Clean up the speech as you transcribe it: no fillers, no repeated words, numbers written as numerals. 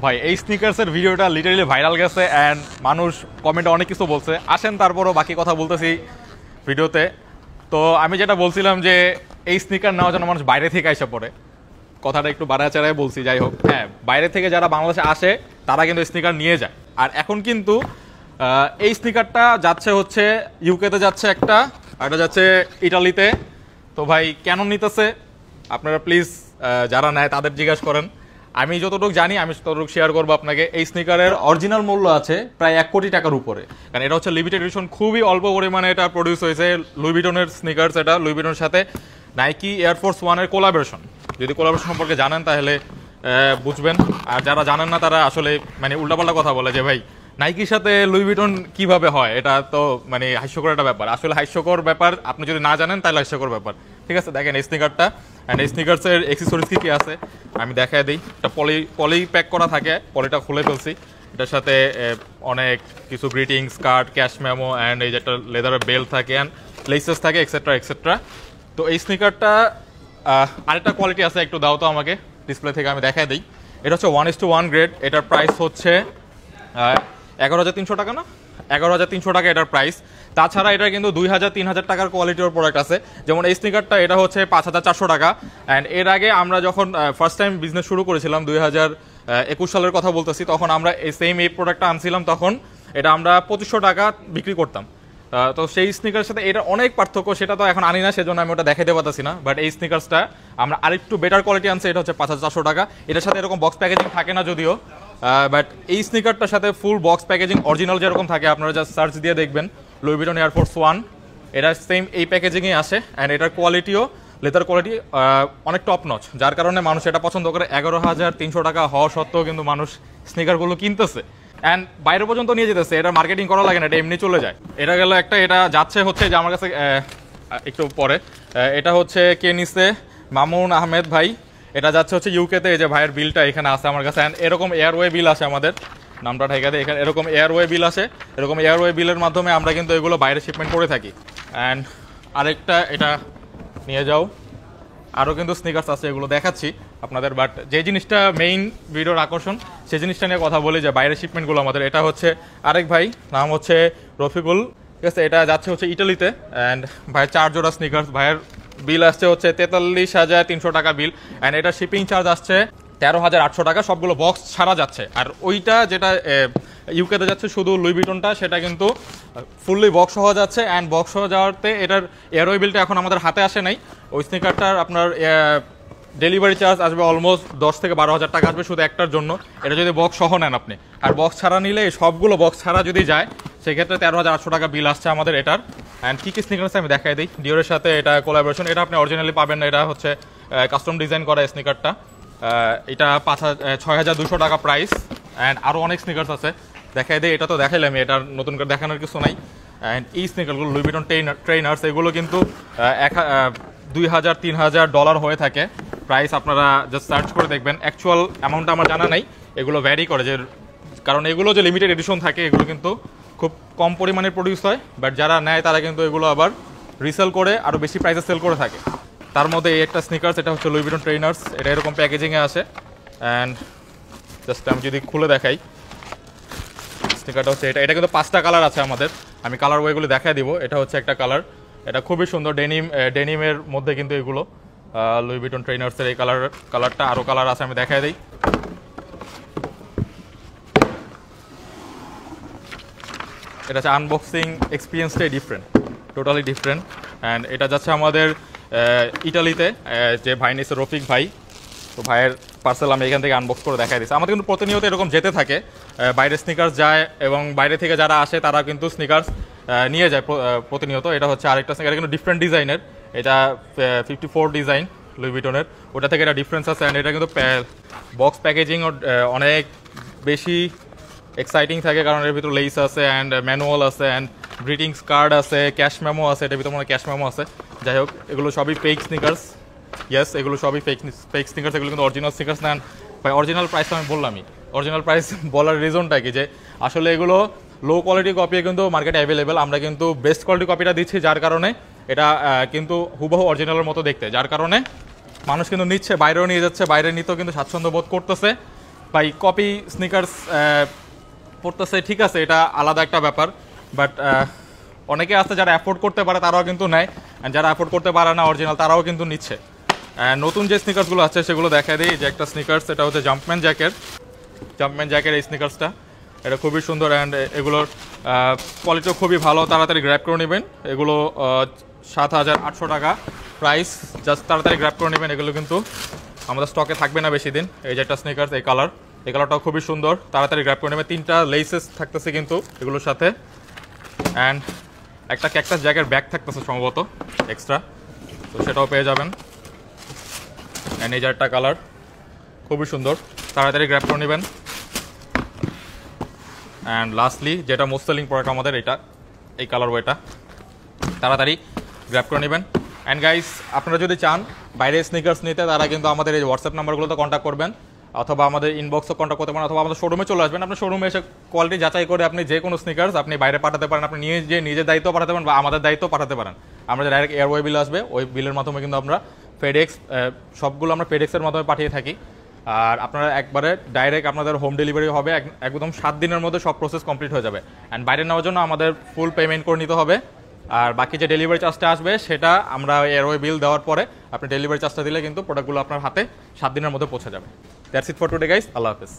ভাই এই স্নিকার্সের ভিডিওটা লিটারালি ভাইরাল গেছে অ্যান্ড মানুষ কমেন্টে অনেক কিছু বলছে। আসেন তারপরও বাকি কথা বলতেছি ভিডিওতে। তো আমি যেটা বলছিলাম যে এই স্নিকার নেওয়ার জন্য মানুষ বাইরে থেকে এসে পড়ে, কথাটা একটু বাড়ায় চাড়ায় বলছি। যাই হোক, হ্যাঁ, বাইরে থেকে যারা বাংলাদেশে আসে তারা কিন্তু স্নিকার নিয়ে যায়। আর এখন কিন্তু এই স্নিকারটা যাচ্ছে হচ্ছে ইউকেতে যাচ্ছে একটা, আর এটা যাচ্ছে ইটালিতে। তো ভাই কেন নিতেছে আপনারা প্লিজ যারা নেয় তাদের জিজ্ঞাসা করেন। আমি যতটুকু জানি আমি ততটুকু শেয়ার করবো আপনাকে। এই স্নিকারের অরিজিনাল মূল্য আছে প্রায় 1 কোটি টাকার উপরে, কারণ এটা হচ্ছে লিমিটেড এডিশন, খুবই অল্প পরিমাণে এটা প্রডিউস হয়েছে। লুই ভিটনের স্নিকার্স, এটা লুই ভিটনের সাথে নাইকি এয়ারফোর্স ওয়ানের কোলাবোরেশন। যদি কোলাবোরেশন সম্পর্কে জানেন তাহলে বুঝবেন, আর যারা জানেন না তারা আসলে মানে উল্টাপাল্টা কথা বলে যে ভাই নাইকির সাথে লুই ভিটন কিভাবে হয়, এটা তো মানে হাস্যকর একটা ব্যাপার। আসলে হাস্যকর ব্যাপার, আপনি যদি না জানেন তাহলে হাস্যকর ব্যাপার। ঠিক আছে, দেখেন এই স্নিকারটা অ্যান্ড এই স্নিকার্সের এক্সেসরিজ কী কী আছে আমি দেখাই দিই। এটা পলি প্যাক করা থাকে, পলিটা খুলে ফেলছি। এটার সাথে অনেক কিছু greetings card, cash memo and এই যে একটা লেদারের বেল্ট থাকে অ্যান্ড লেসেস থাকে এক্সেট্রা এক্সেট্রা। তো এই স্নিকারটা আরেকটা কোয়ালিটি আছে, একটু দাও তো আমাকে ডিসপ্লে থেকে আমি দেখাই দিই। এটা হচ্ছে 1:1 গ্রেড। এটার প্রাইস হচ্ছে 11,300 টাকা, না 11,300 টাকা এটার প্রাইস। তাছাড়া এটা কিন্তু 2,000-3,000 টাকার কোয়ালিটির প্রোডাক্ট আছে। যেমন এই স্নিকারটা এটা হচ্ছে 5,400 টাকা। অ্যান্ড এর আগে আমরা যখন ফার্স্ট টাইম বিজনেস শুরু করেছিলাম 2021 সালের কথা বলতেছি, তখন আমরা এই প্রোডাক্টটা আনছিলাম, তখন এটা আমরা 2,500 টাকা বিক্রি করতাম। তো সেই স্নিকারের সাথে এটা অনেক পার্থক্য, সেটা তো এখন আনি না, সেজন্য আমি ওটা দেখাতে পারতেছি না। বাট এই স্নিকার্সটা আমরা আরেকটু বেটার কোয়ালিটি আনছে, এটা হচ্ছে 5,400 টাকা। এটার সাথে এরকম বক্স প্যাকেজিং থাকে না যদিও, বাট এই স্নিকারটার সাথে ফুল বক্স প্যাকেজিং অরিজিনাল যেরকম থাকে, আপনারা জাস্ট সার্চ দিয়ে দেখবেন লুই ভিটন এয়ারফোর্স ওয়ান, এটা সেম এই প্যাকেজিংয়ে আসে। অ্যান্ড এটার কোয়ালিটিও লেদার কোয়ালিটি অনেক টপ নচ, যার কারণে মানুষ এটা পছন্দ করে। 11,300 টাকা হওয়া সত্ত্বেও কিন্তু মানুষ স্নিকারগুলো কিনতেছে অ্যান্ড বাইরে পর্যন্ত নিয়ে যেতেছে। এটা মার্কেটিং করা লাগে না, এটা এমনি চলে যায়। এটা গেল একটা। এটা যাচ্ছে হচ্ছে যে আমার কাছে একটু পরে, এটা হচ্ছে কে নিচ্ছে, মামুন আহমেদ ভাই। এটা যাচ্ছে হচ্ছে ইউকেতে। এই যে ভাইয়ের বিলটা এখানে আছে আমার কাছে, অ্যান্ড এরকম এয়ারওয়ে বিল আসে আমাদের, নামটা ঠেকাতে এখানে এরকম এয়ারওয়ে বিল আসে। এরকম এয়ারওয়ে বিলের মাধ্যমে আমরা কিন্তু এগুলো বাইরে শিপমেন্ট করে থাকি। অ্যান্ড আরেকটা, এটা নিয়ে যাও। আরও কিন্তু স্নিকার্স আছে, এগুলো দেখাচ্ছি আপনাদের। বাট যে জিনিসটা মেইন ভিডিওর আকর্ষণ, সেই জিনিসটা নিয়ে কথা বলি যে বাইরের শিপমেন্টগুলো আমাদের। এটা হচ্ছে আরেক ভাই, নাম হচ্ছে রফিকুল, ঠিক আছে। এটা যাচ্ছে হচ্ছে ইটালিতে। অ্যান্ড ভাইয়ের 4 জোড়া স্নিকার্স, ভাইয়ের বিল আসছে হচ্ছে 43,300 টাকা বিল। অ্যান্ড এটা শিপিং চার্জ আসছে 13,800 টাকা, সবগুলো বক্স ছাড়া যাচ্ছে। আর ওইটা যেটা ইউকেতে যাচ্ছে শুধু লুই ভিটনটা, সেটা কিন্তু ফুললি বক্স সহ যাচ্ছে। অ্যান্ড বক্স সহ যাওয়াতে এটার এয়ারওয়ে বিলটা এখন আমাদের হাতে আসে নাই। ওই স্নিকারটার আপনার ডেলিভারি চার্জ আসবে অলমোস্ট 10 থেকে 12,000 টাকা আসবে শুধু একটার জন্য। এটা যদি বক্স সহ নেন আপনি, আর বক্স ছাড়া নিলে সবগুলো বক্স ছাড়া যদি যায় সেক্ষেত্রে 13,800 টাকা বিল আসছে আমাদের এটার। অ্যান্ড কী কী স্নিকার আছে আমি দেখাই দিই। ডিওরের সাথে এটা কোলাবোরেশন, এটা আপনি অরিজিনালি পাবেন না, এটা হচ্ছে কাস্টম ডিজাইন করা স্নিকারটা। এটা 6,200 টাকা প্রাইস। অ্যান্ড আরও অনেক স্নিকার্স আছে, দেখাই দিই। এটা তো দেখাইলাম, এটার নতুন করে দেখানোর কিছু নাই। অ্যান্ড এই স্নিকারগুলো লুই ভিটন ট্রেনার্স, এগুলো কিন্তু 2,000-3,000 ডলার হয়ে থাকে প্রাইস। আপনারা জাস্ট সার্চ করে দেখবেন, অ্যাকচুয়াল অ্যামাউন্টটা আমার জানা নাই, এগুলো ভ্যারি করে যে, কারণ এগুলো যে লিমিটেড এডিশন থাকে এগুলো কিন্তু খুব কম পরিমাণে প্রডিউস হয়। বাট যারা নেয় তারা কিন্তু এগুলো আবার রিসেল করে আরও বেশি প্রাইসে সেল করে থাকে। তার মধ্যে এই একটা স্নিকার্স, এটা হচ্ছে লুই ভিটন ট্রেনার্স, এটা এরকম প্যাকেজিংয়ে আসে। অ্যান্ড জাস্ট আমি যদি খুলে দেখাই স্নিকারটা হচ্ছে এটা। এটা কিন্তু 5টা কালার আছে আমাদের, আমি কালার ওয়েগুলো দেখাই দিব। এটা হচ্ছে একটা কালার, এটা খুবই সুন্দর ডেনিমের মধ্যে কিন্তু এগুলো লুই ভিটন ট্রেনার্সের এই কালারটা। আরও কালার আছে, আমি দেখাই দিই। এটা হচ্ছে আনবক্সিং এক্সপিরিয়েন্সটাই ডিফারেন্ট, টোটালি ডিফারেন্ট। অ্যান্ড এটা যাচ্ছে আমাদের ইটালিতে, যে ভাই নিচ্ছে রফিক ভাই। তো ভাইয়ের পার্সেল আমি এখান থেকে আনবক্স করে দেখাই দিচ্ছি। আমাদের কিন্তু প্রতিনিয়ত এরকম যেতে থাকে, বাইরে স্নিকার্স যায় এবং বাইরে থেকে যারা আসে তারা কিন্তু স্নিকার্স নিয়ে যায় প্রতিনিয়ত। এটা হচ্ছে আরেকটা স্নিকার, কিন্তু ডিফারেন্ট ডিজাইনের। এটা 54 ডিজাইন লুই ভিটনের, ওটা থেকে এটা ডিফারেন্স আছে। অ্যান্ড এটা কিন্তু বক্স প্যাকেজিং অনেক বেশি এক্সাইটিং থাকে, কারণ এর ভিতরে লেস আছে অ্যান্ড ম্যানুয়াল আছে অ্যান্ড গ্রিটিংস কার্ড আছে, ক্যাশ মেমো আছে। এটার ভিতরে মনে ক্যাশ মেমো আছে। যাই হোক, এগুলো সবই ফেক স্নিকার্স। ইয়েস, এগুলো সবই ফেক স্নিকার্স, এগুলো কিন্তু অরিজিনাল স্নিকার্স নেন ভাই। অরিজিনাল প্রাইস তো আমি বললামই, অরিজিনাল প্রাইস বলার রিজনটা কি, যে আসলে এগুলো লো কোয়ালিটি কপি কিন্তু মার্কেটে অ্যাভেলেবেল। আমরা কিন্তু বেস্ট কোয়ালিটি কপিটা দিচ্ছি, যার কারণে এটা কিন্তু হুবহু অরিজিনালের মতো দেখতে, যার কারণে মানুষ কিন্তু নিচ্ছে, বাইরেও নিয়ে যাচ্ছে, বাইরে নিতেও কিন্তু স্বাচ্ছন্দ্য বোধ করতেছে। ভাই কপি স্নিকার্স পড়তেছে ঠিক আছে, এটা আলাদা একটা ব্যাপার, বাট অনেকে আছে যারা অ্যাফোর্ড করতে পারে তারাও কিন্তু নেয়, অ্যান্ড যারা অ্যাফোর্ড করতে পারে না অরিজিনাল তারাও কিন্তু নিচ্ছে। নতুন যে স্নিকার্সগুলো আছে সেগুলো দেখা দিই, যে একটা স্নিকার্স, এটা হচ্ছে জাম্পম্যান জ্যাকের এই স্নিকার্সটা, এটা খুবই সুন্দর অ্যান্ড এগুলোর কোয়ালিটিও খুবই ভালো, তাড়াতাড়ি গ্র্যাব করে নেবেন। এগুলো 7,800 টাকা প্রাইস, জাস্ট তাড়াতাড়ি গ্র্যাব করে নেবেন। এগুলো কিন্তু আমাদের স্টকে থাকবে না বেশি দিন। এই যে একটা স্নিকার্স, এই কালারটাও খুবই সুন্দর, তাড়াতাড়ি গ্র্যাব করে নেবেন। 3টা লেসেস থাকতেছে কিন্তু এগুলোর সাথে, অ্যান্ড একটা ক্যাকটাস জ্যাকের ব্যাগ থাকতেছে সম্ভবত এক্সট্রা, তো সেটাও পেয়ে যাবেন। অ্যান্ড এই যে একটা কালার খুবই সুন্দর, তাড়াতাড়ি গ্র্যাব করে নেবেন। অ্যান্ড লাস্টলি যেটা মোস্ট সেলিং প্রোডাক্ট আমাদের, এই কালার ওয়েটা, তাড়াতাড়ি গ্র্যাব করে নেবেন। অ্যান্ড গাইস, আপনারা যদি চান বাইরে স্নিকার্স নিতে, তারা কিন্তু আমাদের এই হোয়াটসঅ্যাপ নাম্বারগুলোতে কন্ট্যাক্ট করবেন, অথবা আমাদের ইনবক্সে কন্ট্যাক্ট করতে পারেন, অথবা আমাদের শোরুমে চলে আসবেন। আপনার শোরুমে এসে কোয়ালিটি যাচাই করে আপনি যে কোনো স্নিকার্স আপনি বাইরে পাঠাতে পারেন, আপনি নিজের দায়িত্ব পাঠাতে পারেন বা আমাদের দায়িত্ব পাঠাতে পারেন। আমরা যে ডাইরেক্ট এয়ারওয়ে বিল আসবে, ওই বিলের মাধ্যমে কিন্তু আমরা ফেডেক্স, সবগুলো আমরা ফেডেক্সের মাধ্যমে পাঠিয়ে থাকি। আর আপনারা একবারে ডাইরেক্ট আপনাদের হোম ডেলিভারি হবে, একদম 7 দিনের মধ্যে সব প্রসেস কমপ্লিট হয়ে যাবে। অ্যান্ড বাইরে নেওয়ার জন্য আমাদের ফুল পেমেন্ট করে নিতে হবে, আর বাকি যে ডেলিভারি চার্জটা আসবে সেটা আমরা এয়ারওয়ে বিল দেওয়ার পরে আপনি ডেলিভারি চার্জটা দিলে কিন্তু প্রোডাক্টগুলো আপনার হাতে 7 দিনের মধ্যে পৌঁছে যাবে। That's it for today guys, আল্লাহ হাফেজ।